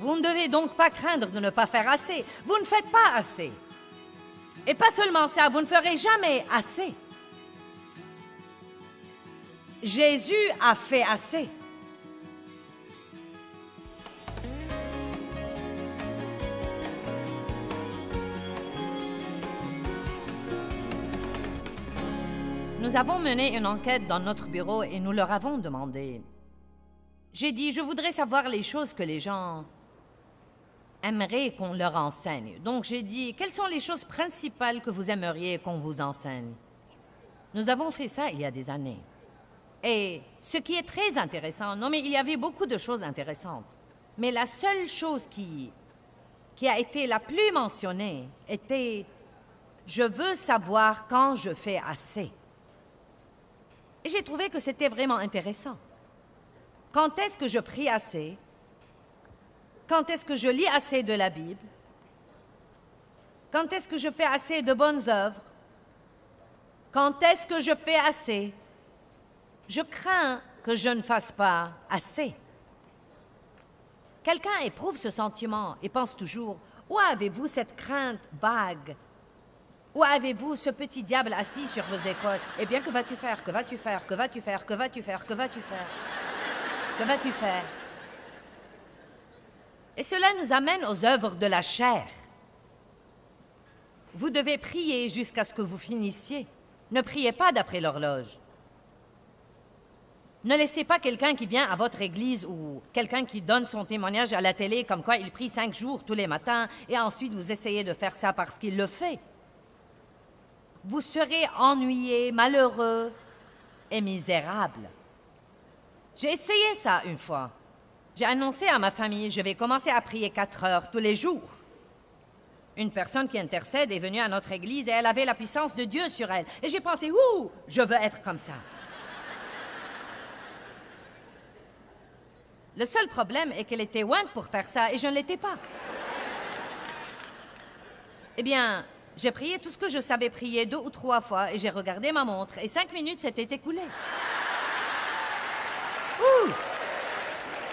Vous ne devez donc pas craindre de ne pas faire assez. Vous ne faites pas assez. Et pas seulement ça, vous ne ferez jamais assez. Jésus a fait assez. Nous avons mené une enquête dans notre bureau et nous leur avons demandé. J'ai dit, je voudrais savoir les choses que les gens aimeraient qu'on leur enseigne. Donc j'ai dit, quelles sont les choses principales que vous aimeriez qu'on vous enseigne? Nous avons fait ça il y a des années. Et ce qui est très intéressant, non mais il y avait beaucoup de choses intéressantes, mais la seule chose qui a été la plus mentionnée était « Je veux savoir quand je fais assez ». Et j'ai trouvé que c'était vraiment intéressant. Quand est-ce que je prie assez? Quand est-ce que je lis assez de la Bible? Quand est-ce que je fais assez de bonnes œuvres? Quand est-ce que je fais assez? Je crains que je ne fasse pas assez. Quelqu'un éprouve ce sentiment et pense toujours, où avez-vous cette crainte vague? Où avez-vous ce petit diable assis sur vos épaules? Eh bien, que vas-tu faire? Que vas-tu faire? Que vas-tu faire? Que vas-tu faire? Que vas-tu faire? Que vas-tu faire? Et cela nous amène aux œuvres de la chair. Vous devez prier jusqu'à ce que vous finissiez. Ne priez pas d'après l'horloge. Ne laissez pas quelqu'un qui vient à votre église ou quelqu'un qui donne son témoignage à la télé comme quoi il prie 5 jours tous les matins et ensuite vous essayez de faire ça parce qu'il le fait. Vous serez ennuyé, malheureux et misérable. J'ai essayé ça une fois. J'ai annoncé à ma famille, je vais commencer à prier 4 heures tous les jours. Une personne qui intercède est venue à notre église et elle avait la puissance de Dieu sur elle. Et j'ai pensé, ouh, je veux être comme ça. Le seul problème est qu'elle était ointe pour faire ça et je ne l'étais pas. Eh bien, j'ai prié tout ce que je savais prier 2 ou 3 fois et j'ai regardé ma montre et 5 minutes s'étaient écoulées. Ouh!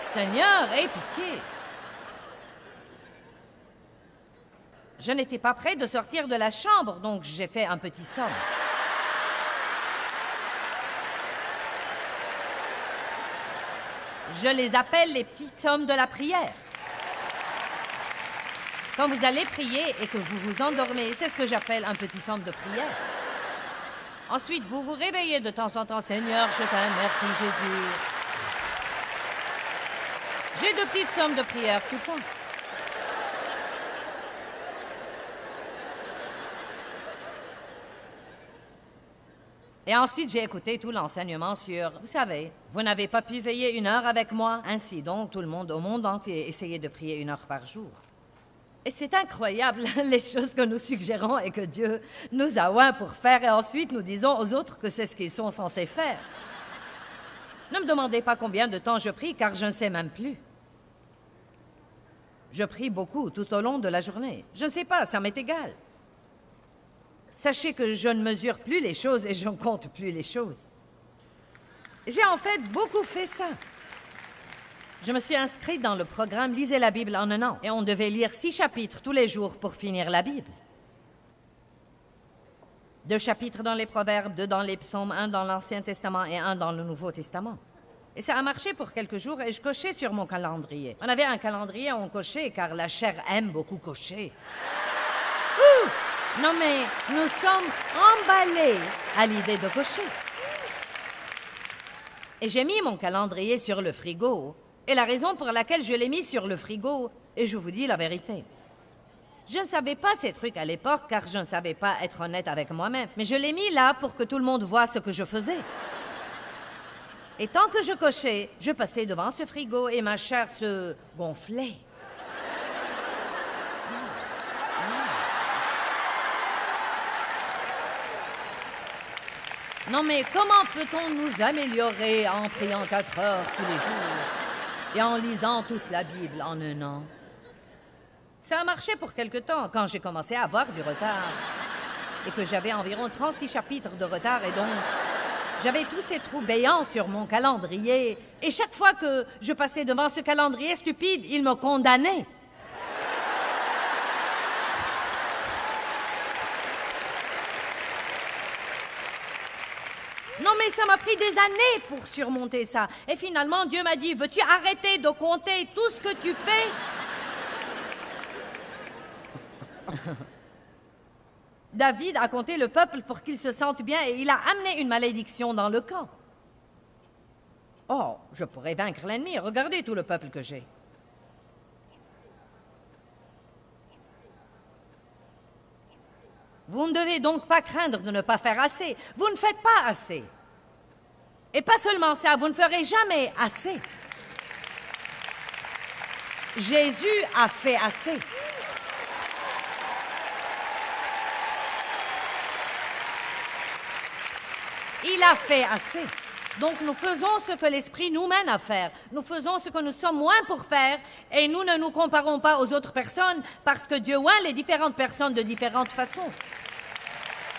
Seigneur, aie pitié! Je n'étais pas prêt de sortir de la chambre, donc j'ai fait un petit somme. Je les appelle les petites sommes de la prière. Quand vous allez prier et que vous vous endormez, c'est ce que j'appelle un petit somme de prière. Ensuite, vous vous réveillez de temps en temps. Seigneur, je t'aime, merci Jésus. J'ai de petites sommes de prière tout le temps. Et ensuite, j'ai écouté tout l'enseignement sur, vous savez, vous n'avez pas pu veiller 1 heure avec moi. Ainsi donc, tout le monde au monde entier essayait de prier 1 heure par jour. Et c'est incroyable, les choses que nous suggérons et que Dieu nous a oints pour faire. Et ensuite, nous disons aux autres que c'est ce qu'ils sont censés faire. Ne me demandez pas combien de temps je prie, car je ne sais même plus. Je prie beaucoup tout au long de la journée. Je ne sais pas, ça m'est égal. Sachez que je ne mesure plus les choses et je ne compte plus les choses. J'ai en fait beaucoup fait ça. Je me suis inscrite dans le programme Lisez la Bible en 1 an et on devait lire 6 chapitres tous les jours pour finir la Bible. 2 chapitres dans les Proverbes, 2 dans les Psaumes, 1 dans l'Ancien Testament et 1 dans le Nouveau Testament. Et ça a marché pour quelques jours et je cochais sur mon calendrier. On avait un calendrier, on cochait car la chair aime beaucoup cocher. Ouh! Non mais nous sommes emballés à l'idée de cocher. Et j'ai mis mon calendrier sur le frigo. Et la raison pour laquelle je l'ai mis sur le frigo, et je vous dis la vérité, je ne savais pas ces trucs à l'époque car je ne savais pas être honnête avec moi-même. Mais je l'ai mis là pour que tout le monde voie ce que je faisais. Et tant que je cochais, je passais devant ce frigo et ma chair se gonflait. Non mais comment peut-on nous améliorer en priant 4 heures tous les jours et en lisant toute la Bible en 1 an? Ça a marché pour quelque temps quand j'ai commencé à avoir du retard et que j'avais environ 36 chapitres de retard et donc J'avais tous ces trous béants sur mon calendrier, et chaque fois que je passais devant ce calendrier stupide, il me condamnait. Non, mais ça m'a pris des années pour surmonter ça. Et finalement, Dieu m'a dit, veux-tu arrêter de compter tout ce que tu fais? David a compté le peuple pour qu'il se sente bien et il a amené une malédiction dans le camp. Oh, je pourrais vaincre l'ennemi. Regardez tout le peuple que j'ai. Vous ne devez donc pas craindre de ne pas faire assez. Vous ne faites pas assez. Et pas seulement ça, vous ne ferez jamais assez. Jésus a fait assez. Il a fait assez. Donc nous faisons ce que l'Esprit nous mène à faire. Nous faisons ce que nous sommes moins pour faire et nous ne nous comparons pas aux autres personnes parce que Dieu oint les différentes personnes de différentes façons.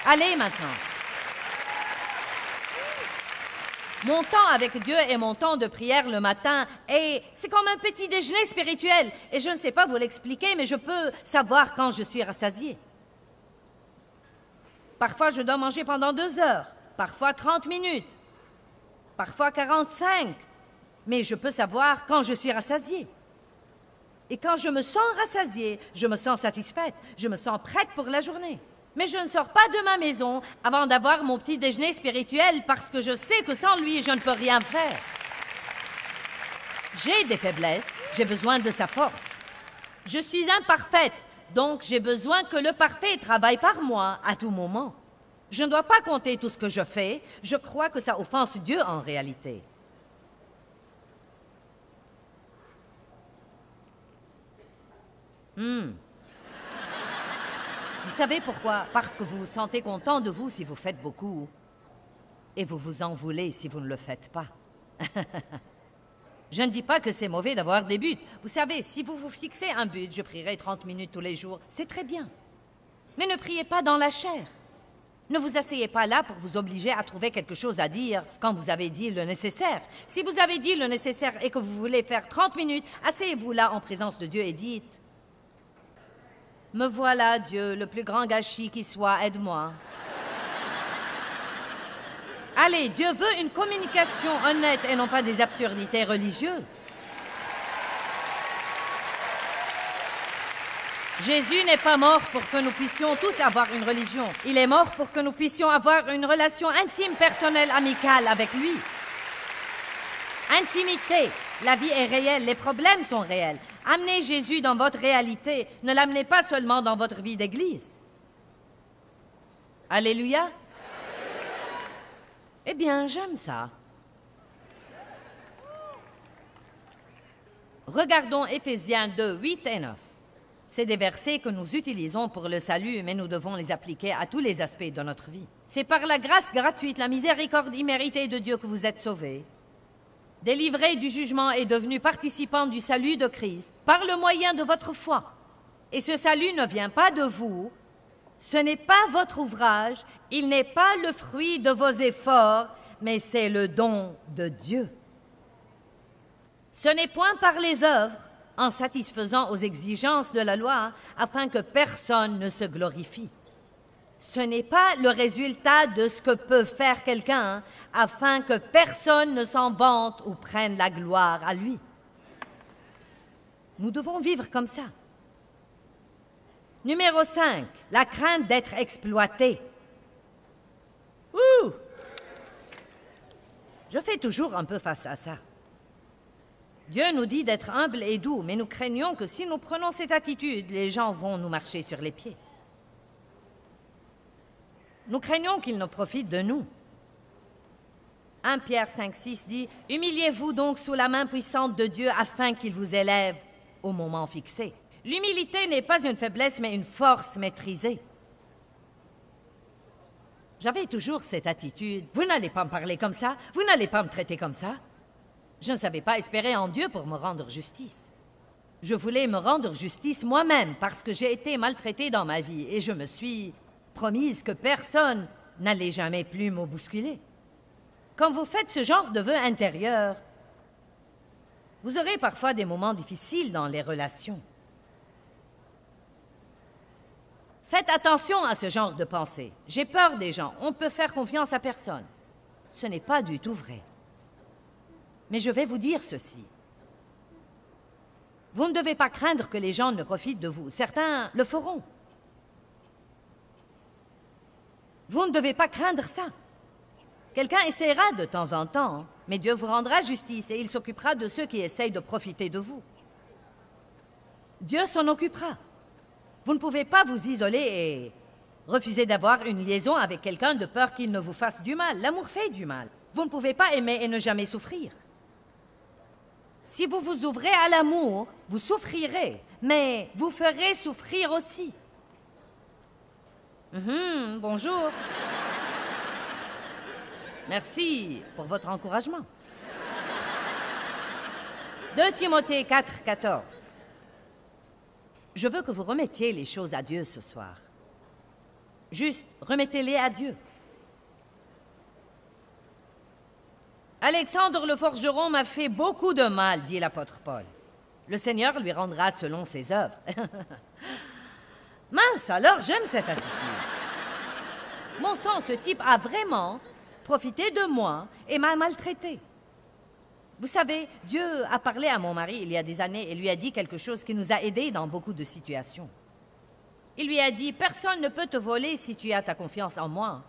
Allez maintenant. Mon temps avec Dieu est mon temps de prière le matin et c'est comme un petit déjeuner spirituel. Et je ne sais pas vous l'expliquer, mais je peux savoir quand je suis rassasiée. Parfois, je dois manger pendant 2 heures, parfois 30 minutes, parfois 45. Mais je peux savoir quand je suis rassasiée. Et quand je me sens rassasiée, je me sens satisfaite, je me sens prête pour la journée. Mais je ne sors pas de ma maison avant d'avoir mon petit déjeuner spirituel parce que je sais que sans lui, je ne peux rien faire. J'ai des faiblesses, j'ai besoin de sa force. Je suis imparfaite, donc j'ai besoin que le parfait travaille par moi à tout moment. Je ne dois pas compter tout ce que je fais, je crois que ça offense Dieu en réalité. Vous savez pourquoi? Parce que vous vous sentez content de vous si vous faites beaucoup. Et vous vous en voulez si vous ne le faites pas. Je ne dis pas que c'est mauvais d'avoir des buts. Vous savez, si vous vous fixez un but, je prierai 30 minutes tous les jours, c'est très bien. Mais ne priez pas dans la chair. Ne vous asseyez pas là pour vous obliger à trouver quelque chose à dire quand vous avez dit le nécessaire. Si vous avez dit le nécessaire et que vous voulez faire 30 minutes, asseyez-vous là en présence de Dieu et dites: me voilà, Dieu, le plus grand gâchis qui soit, aide-moi. Allez, Dieu veut une communication honnête et non pas des absurdités religieuses. Jésus n'est pas mort pour que nous puissions tous avoir une religion. Il est mort pour que nous puissions avoir une relation intime, personnelle, amicale avec lui. Intimité. La vie est réelle, les problèmes sont réels. Amenez Jésus dans votre réalité, ne l'amenez pas seulement dans votre vie d'église. Alléluia. Eh bien, j'aime ça. Regardons Éphésiens 2, 8 et 9. C'est des versets que nous utilisons pour le salut, mais nous devons les appliquer à tous les aspects de notre vie. C'est par la grâce gratuite, la miséricorde imméritée de Dieu que vous êtes sauvés. Délivrés du jugement et devenus participants du salut de Christ par le moyen de votre foi. Et ce salut ne vient pas de vous, ce n'est pas votre ouvrage, il n'est pas le fruit de vos efforts, mais c'est le don de Dieu. Ce n'est point par les œuvres, en satisfaisant aux exigences de la loi, afin que personne ne se glorifie. Ce n'est pas le résultat de ce que peut faire quelqu'un, afin que personne ne s'en vante ou prenne la gloire à lui. Nous devons vivre comme ça. Numéro 5, la crainte d'être exploité. Ouh! Je fais toujours un peu face à ça. Dieu nous dit d'être humble et doux, mais nous craignons que si nous prenons cette attitude, les gens vont nous marcher sur les pieds. Nous craignons qu'ils ne profitent de nous. 1 Pierre 5, 6 dit « Humiliez-vous donc sous la main puissante de Dieu afin qu'il vous élève au moment fixé. » L'humilité n'est pas une faiblesse, mais une force maîtrisée. J'avais toujours cette attitude. Vous n'allez pas me parler comme ça, vous n'allez pas me traiter comme ça. Je ne savais pas espérer en Dieu pour me rendre justice. Je voulais me rendre justice moi-même parce que j'ai été maltraitée dans ma vie et je me suis promise que personne n'allait jamais plus me bousculer. Quand vous faites ce genre de vœux intérieurs, vous aurez parfois des moments difficiles dans les relations. Faites attention à ce genre de pensée. J'ai peur des gens. On ne peut faire confiance à personne. Ce n'est pas du tout vrai. Mais je vais vous dire ceci. Vous ne devez pas craindre que les gens ne profitent de vous. Certains le feront. Vous ne devez pas craindre ça. Quelqu'un essaiera de temps en temps, mais Dieu vous rendra justice et il s'occupera de ceux qui essayent de profiter de vous. Dieu s'en occupera. Vous ne pouvez pas vous isoler et refuser d'avoir une liaison avec quelqu'un de peur qu'il ne vous fasse du mal. L'amour fait du mal. Vous ne pouvez pas aimer et ne jamais souffrir. Si vous vous ouvrez à l'amour, vous souffrirez, mais vous ferez souffrir aussi. Bonjour. Merci pour votre encouragement. 2 Timothée 4, 14. Je veux que vous remettiez les choses à Dieu ce soir. Juste, remettez-les à Dieu. Alexandre le forgeron m'a fait beaucoup de mal, dit l'apôtre Paul. Le Seigneur lui rendra selon ses œuvres. Mince, alors j'aime cette attitude. Mon sang, ce type a vraiment profité de moi et m'a maltraité. Vous savez, Dieu a parlé à mon mari il y a des années et lui a dit quelque chose qui nous a aidés dans beaucoup de situations. Il lui a dit, personne ne peut te voler si tu as ta confiance en moi.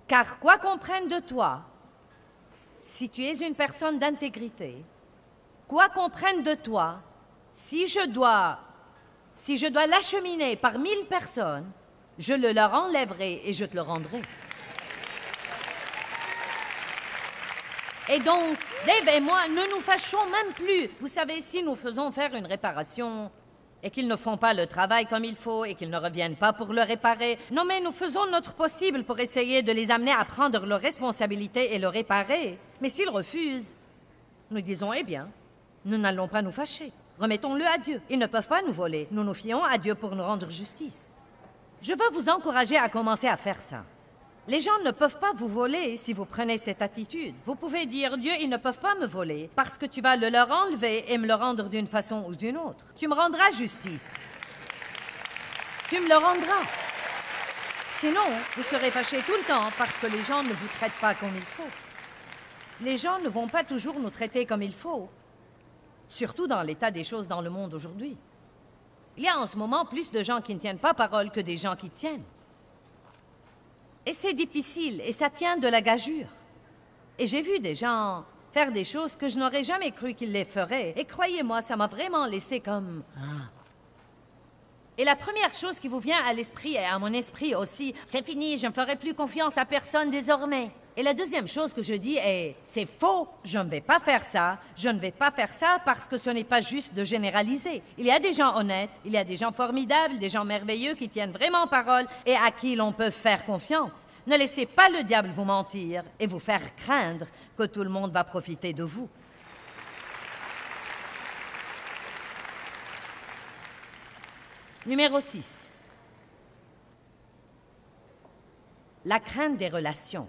Car quoi qu'on prenne de toi, si tu es une personne d'intégrité, quoi qu'on prenne de toi, si je dois l'acheminer par 1000 personnes, je le leur enlèverai et je te le rendrai. Et donc, Dave et moi, ne nous fâchons même plus. Vous savez, si nous faisons faire une réparation et qu'ils ne font pas le travail comme il faut et qu'ils ne reviennent pas pour le réparer, non mais nous faisons notre possible pour essayer de les amener à prendre leurs responsabilités et le réparer. Mais s'ils refusent, nous disons, eh bien, nous n'allons pas nous fâcher. Remettons-le à Dieu. Ils ne peuvent pas nous voler. Nous nous fions à Dieu pour nous rendre justice. Je veux vous encourager à commencer à faire ça. Les gens ne peuvent pas vous voler si vous prenez cette attitude. Vous pouvez dire, Dieu, ils ne peuvent pas me voler parce que tu vas le leur enlever et me le rendre d'une façon ou d'une autre. Tu me rendras justice. Tu me le rendras. Sinon, vous serez fâchés tout le temps parce que les gens ne vous traitent pas comme il faut. Les gens ne vont pas toujours nous traiter comme il faut, surtout dans l'état des choses dans le monde aujourd'hui. Il y a en ce moment plus de gens qui ne tiennent pas parole que des gens qui tiennent. Et c'est difficile, et ça tient de la gageure. Et j'ai vu des gens faire des choses que je n'aurais jamais cru qu'ils les feraient. Et croyez-moi, ça m'a vraiment laissé comme... Et la première chose qui vous vient à l'esprit et à mon esprit aussi, c'est fini, je ne ferai plus confiance à personne désormais. Et la deuxième chose que je dis est, c'est faux, je ne vais pas faire ça. Je ne vais pas faire ça parce que ce n'est pas juste de généraliser. Il y a des gens honnêtes, il y a des gens formidables, des gens merveilleux qui tiennent vraiment parole et à qui l'on peut faire confiance. Ne laissez pas le diable vous mentir et vous faire craindre que tout le monde va profiter de vous. Numéro 6. La crainte des relations.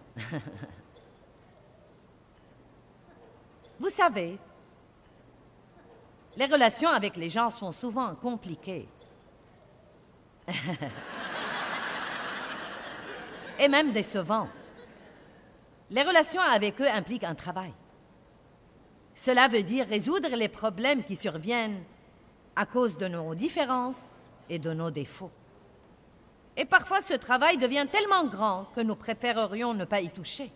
Vous savez, les relations avec les gens sont souvent compliquées. Et même décevantes. Les relations avec eux impliquent un travail. Cela veut dire résoudre les problèmes qui surviennent à cause de nos différences et de nos défauts. Et parfois, ce travail devient tellement grand que nous préférerions ne pas y toucher.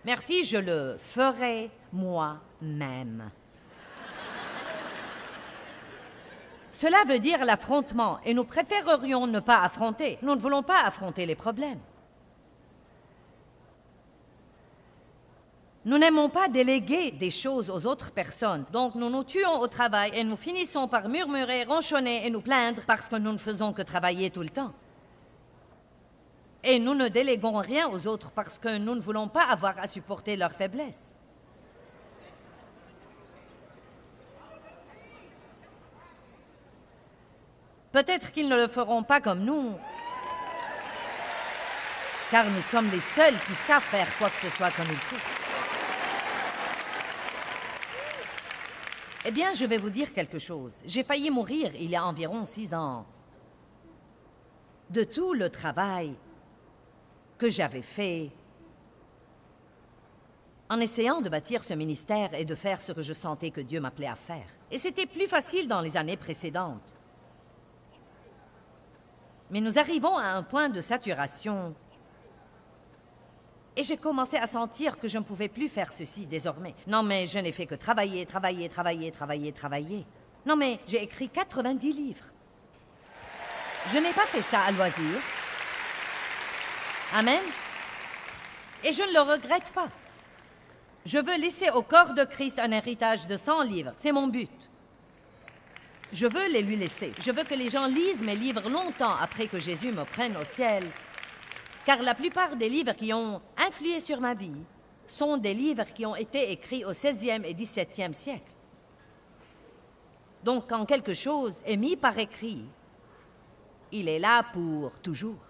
Merci, je le ferai moi-même. Cela veut dire l'affrontement, et nous préférerions ne pas affronter. Nous ne voulons pas affronter les problèmes. Nous n'aimons pas déléguer des choses aux autres personnes, donc nous nous tuons au travail et nous finissons par murmurer, ronchonner et nous plaindre parce que nous ne faisons que travailler tout le temps. Et nous ne déléguons rien aux autres parce que nous ne voulons pas avoir à supporter leurs faiblesses. Peut-être qu'ils ne le feront pas comme nous. car nous sommes les seuls qui savent faire quoi que ce soit comme il faut. Eh bien, je vais vous dire quelque chose. J'ai failli mourir il y a environ 6 ans. De tout le travail que j'avais fait en essayant de bâtir ce ministère et de faire ce que je sentais que Dieu m'appelait à faire. Et c'était plus facile dans les années précédentes. Mais nous arrivons à un point de saturation. Et j'ai commencé à sentir que je ne pouvais plus faire ceci désormais. Non, mais je n'ai fait que travailler. Non, mais j'ai écrit 90 livres. Je n'ai pas fait ça à loisir. Amen. Et je ne le regrette pas. Je veux laisser au corps de Christ un héritage de 100 livres. C'est mon but. Je veux les lui laisser. Je veux que les gens lisent mes livres longtemps après que Jésus me prenne au ciel. Car la plupart des livres qui ont influé sur ma vie sont des livres qui ont été écrits au XVIe et XVIIe siècle. Donc, quand quelque chose est mis par écrit, il est là pour toujours.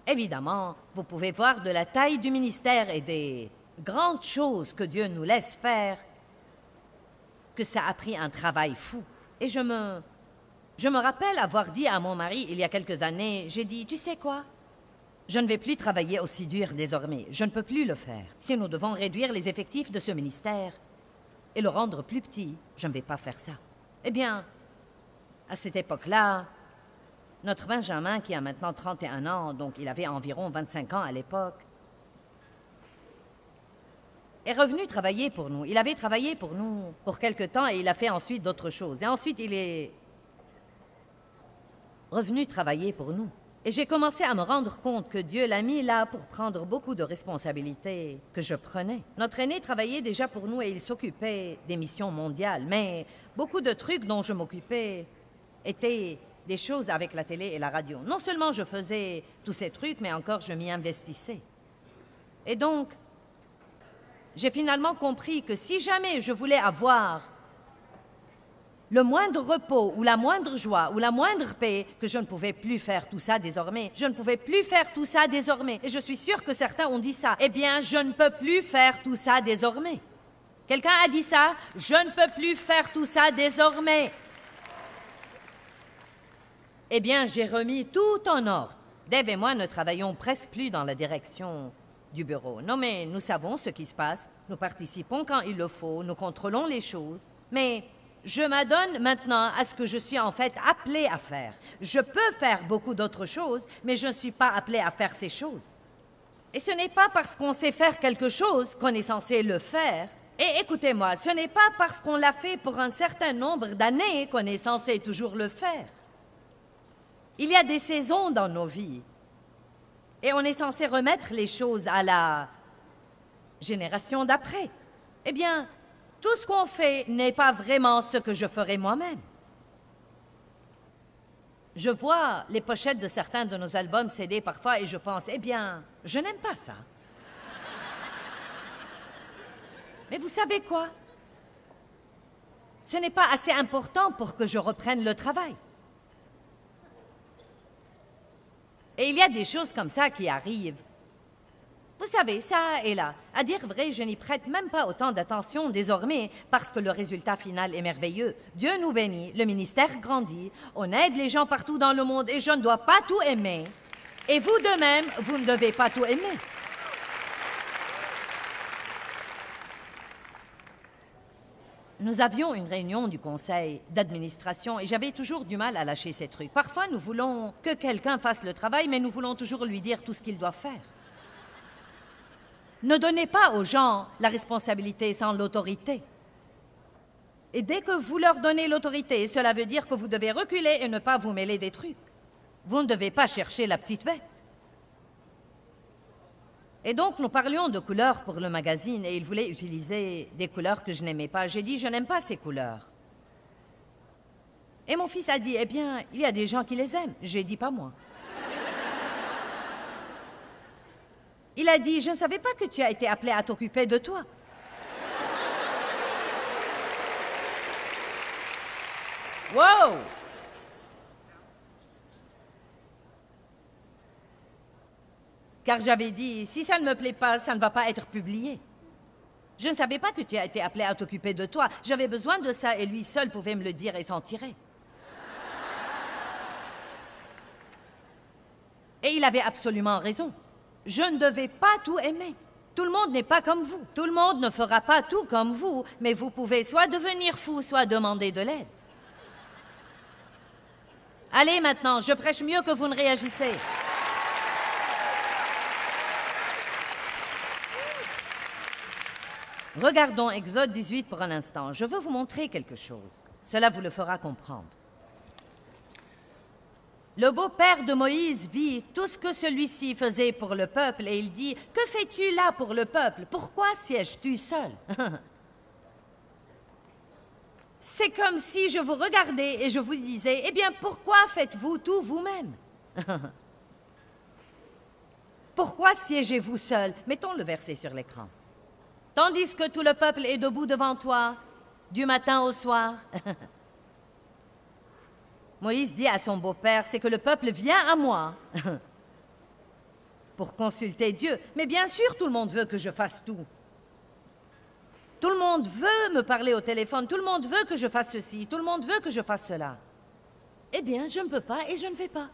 Évidemment, vous pouvez voir de la taille du ministère et des grandes choses que Dieu nous laisse faire, que ça a pris un travail fou. Et je me rappelle avoir dit à mon mari il y a quelques années, j'ai dit, tu sais quoi? Je ne vais plus travailler aussi dur désormais. Je ne peux plus le faire. Si nous devons réduire les effectifs de ce ministère et le rendre plus petit, je ne vais pas faire ça. Eh bien, à cette époque-là, notre Benjamin, qui a maintenant 31 ans, donc il avait environ 25 ans à l'époque, est revenu travailler pour nous. Il avait travaillé pour nous pour quelque temps et il a fait ensuite d'autres choses. Et ensuite, il est revenu travailler pour nous. Et j'ai commencé à me rendre compte que Dieu l'a mis là pour prendre beaucoup de responsabilités que je prenais. Notre aîné travaillait déjà pour nous et il s'occupait des missions mondiales. Mais beaucoup de trucs dont je m'occupais étaient des choses avec la télé et la radio. Non seulement je faisais tous ces trucs, mais encore je m'y investissais. Et donc, j'ai finalement compris que si jamais je voulais avoir le moindre repos ou la moindre joie ou la moindre paix, que je ne pouvais plus faire tout ça désormais. Je ne pouvais plus faire tout ça désormais. Et je suis sûre que certains ont dit ça. Eh bien, je ne peux plus faire tout ça désormais. Quelqu'un a dit ça? Je ne peux plus faire tout ça désormais. Eh bien, j'ai remis tout en ordre. Dave et moi ne travaillons presque plus dans la direction du bureau. Non, mais nous savons ce qui se passe. Nous participons quand il le faut. Nous contrôlons les choses. Mais je m'adonne maintenant à ce que je suis en fait appelée à faire. Je peux faire beaucoup d'autres choses, mais je ne suis pas appelée à faire ces choses. Et ce n'est pas parce qu'on sait faire quelque chose qu'on est censé le faire. Et écoutez-moi, ce n'est pas parce qu'on l'a fait pour un certain nombre d'années qu'on est censé toujours le faire. Il y a des saisons dans nos vies. Et on est censé remettre les choses à la génération d'après. Eh bien, tout ce qu'on fait n'est pas vraiment ce que je ferais moi-même. Je vois les pochettes de certains de nos albums CD parfois et je pense, eh bien, je n'aime pas ça. Mais vous savez quoi? Ce n'est pas assez important pour que je reprenne le travail. Et il y a des choses comme ça qui arrivent. Vous savez, ça et là. À dire vrai, je n'y prête même pas autant d'attention désormais parce que le résultat final est merveilleux. Dieu nous bénit, le ministère grandit, on aide les gens partout dans le monde et je ne dois pas tout aimer. Et vous de même, vous ne devez pas tout aimer. Nous avions une réunion du conseil d'administration et j'avais toujours du mal à lâcher ces trucs. Parfois, nous voulons que quelqu'un fasse le travail, mais nous voulons toujours lui dire tout ce qu'il doit faire. Ne donnez pas aux gens la responsabilité sans l'autorité. Et dès que vous leur donnez l'autorité, cela veut dire que vous devez reculer et ne pas vous mêler des trucs. Vous ne devez pas chercher la petite bête. Et donc, nous parlions de couleurs pour le magazine et il voulait utiliser des couleurs que je n'aimais pas. J'ai dit, je n'aime pas ces couleurs. Et mon fils a dit, eh bien, il y a des gens qui les aiment. J'ai dit, pas moi. Il a dit, je ne savais pas que tu as été appelé à t'occuper de toi. Wow! Car j'avais dit, si ça ne me plaît pas, ça ne va pas être publié. Je ne savais pas que tu as été appelé à t'occuper de toi. J'avais besoin de ça et lui seul pouvait me le dire et s'en tirer. Et il avait absolument raison. Je ne devais pas tout aimer. Tout le monde n'est pas comme vous. Tout le monde ne fera pas tout comme vous, mais vous pouvez soit devenir fou, soit demander de l'aide. Allez maintenant, je prêche mieux que vous ne réagissez. Regardons Exode 18 pour un instant. Je veux vous montrer quelque chose. Cela vous le fera comprendre. Le beau-père de Moïse vit tout ce que celui-ci faisait pour le peuple et il dit, « Que fais-tu là pour le peuple? Pourquoi sièges-tu seul? » C'est comme si je vous regardais et je vous disais, « Eh bien, pourquoi faites-vous tout vous-même? » Pourquoi siégez-vous seul? Mettons le verset sur l'écran. Tandis que tout le peuple est debout devant toi, du matin au soir. Moïse dit à son beau-père, c'est que le peuple vient à moi pour consulter Dieu. Mais bien sûr, tout le monde veut que je fasse tout. Tout le monde veut me parler au téléphone, tout le monde veut que je fasse ceci, tout le monde veut que je fasse cela. Eh bien, je ne peux pas et je ne fais pas.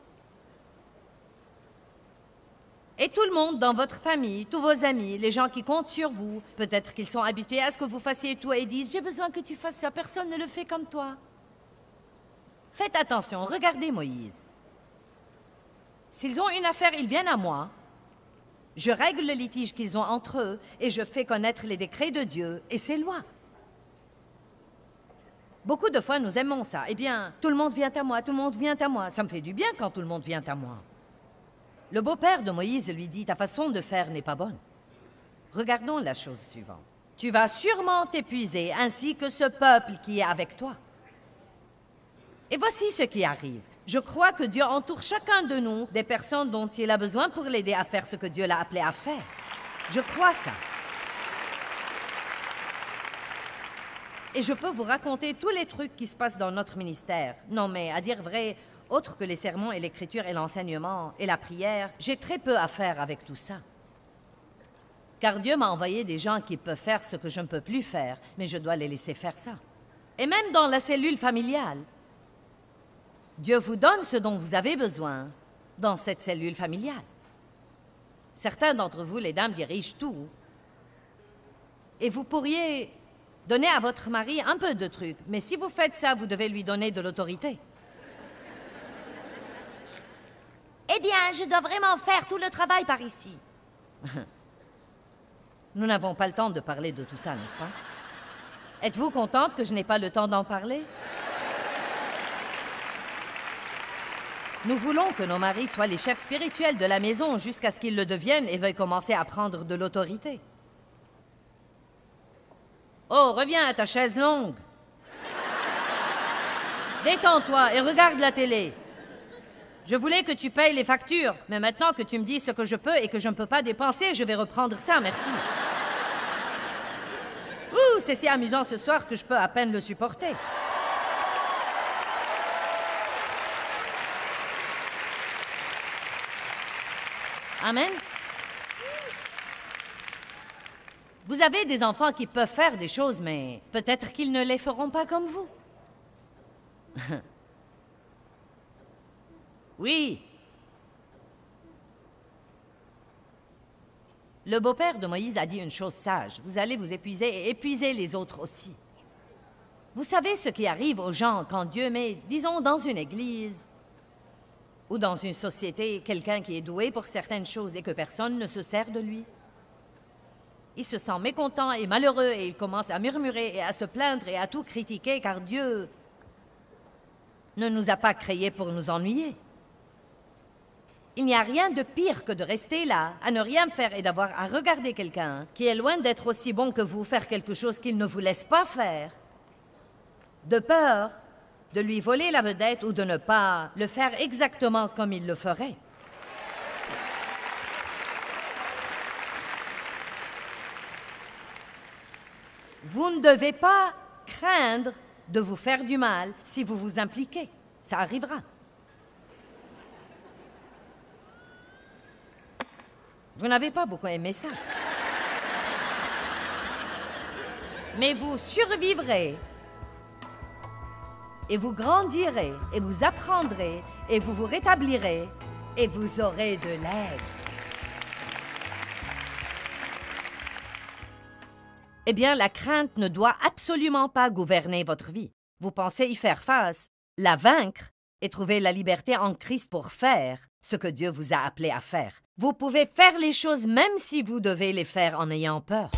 Et tout le monde dans votre famille, tous vos amis, les gens qui comptent sur vous, peut-être qu'ils sont habitués à ce que vous fassiez tout et disent « J'ai besoin que tu fasses ça, personne ne le fait comme toi. » Faites attention, regardez Moïse. S'ils ont une affaire, ils viennent à moi. Je règle le litige qu'ils ont entre eux et je fais connaître les décrets de Dieu et ses lois. Beaucoup de fois, nous aimons ça. Eh bien, tout le monde vient à moi, tout le monde vient à moi. Ça me fait du bien quand tout le monde vient à moi. Le beau-père de Moïse lui dit, ta façon de faire n'est pas bonne. Regardons la chose suivante. Tu vas sûrement t'épuiser, ainsi que ce peuple qui est avec toi. Et voici ce qui arrive. Je crois que Dieu entoure chacun de nous des personnes dont il a besoin pour l'aider à faire ce que Dieu l'a appelé à faire. Je crois ça. Et je peux vous raconter tous les trucs qui se passent dans notre ministère. Non, mais à dire vrai, autre que les sermons et l'écriture et l'enseignement et la prière, j'ai très peu à faire avec tout ça. Car Dieu m'a envoyé des gens qui peuvent faire ce que je ne peux plus faire, mais je dois les laisser faire ça. Et même dans la cellule familiale, Dieu vous donne ce dont vous avez besoin dans cette cellule familiale. Certains d'entre vous, les dames, dirigent tout. Et vous pourriez donner à votre mari un peu de trucs, mais si vous faites ça, vous devez lui donner de l'autorité. Eh bien, je dois vraiment faire tout le travail par ici. Nous n'avons pas le temps de parler de tout ça, n'est-ce pas? Êtes-vous contente que je n'ai pas le temps d'en parler? Nous voulons que nos maris soient les chefs spirituels de la maison jusqu'à ce qu'ils le deviennent et veuillent commencer à prendre de l'autorité. Oh, reviens à ta chaise longue. Détends-toi et regarde la télé. Je voulais que tu payes les factures, mais maintenant que tu me dis ce que je peux et que je ne peux pas dépenser, je vais reprendre ça, merci. Ouh, c'est si amusant ce soir que je peux à peine le supporter. Amen. Vous avez des enfants qui peuvent faire des choses, mais peut-être qu'ils ne les feront pas comme vous. Oui. Le beau-père de Moïse a dit une chose sage. Vous allez vous épuiser et épuiser les autres aussi. Vous savez ce qui arrive aux gens quand Dieu met, disons, dans une église ou dans une société, quelqu'un qui est doué pour certaines choses et que personne ne se sert de lui? Il se sent mécontent et malheureux et il commence à murmurer et à se plaindre et à tout critiquer car Dieu ne nous a pas créés pour nous ennuyer. Il n'y a rien de pire que de rester là, à ne rien faire et d'avoir à regarder quelqu'un qui est loin d'être aussi bon que vous faire quelque chose qu'il ne vous laisse pas faire, de peur de lui voler la vedette ou de ne pas le faire exactement comme il le ferait. Vous ne devez pas craindre de vous faire du mal si vous vous impliquez. Ça arrivera. Vous n'avez pas beaucoup aimé ça. Mais vous survivrez. Et vous grandirez, et vous apprendrez, et vous vous rétablirez, et vous aurez de l'aide. Eh bien, la crainte ne doit absolument pas gouverner votre vie. Vous pensez y faire face, la vaincre et trouver la liberté en Christ pour faire ce que Dieu vous a appelé à faire. Vous pouvez faire les choses même si vous devez les faire en ayant peur.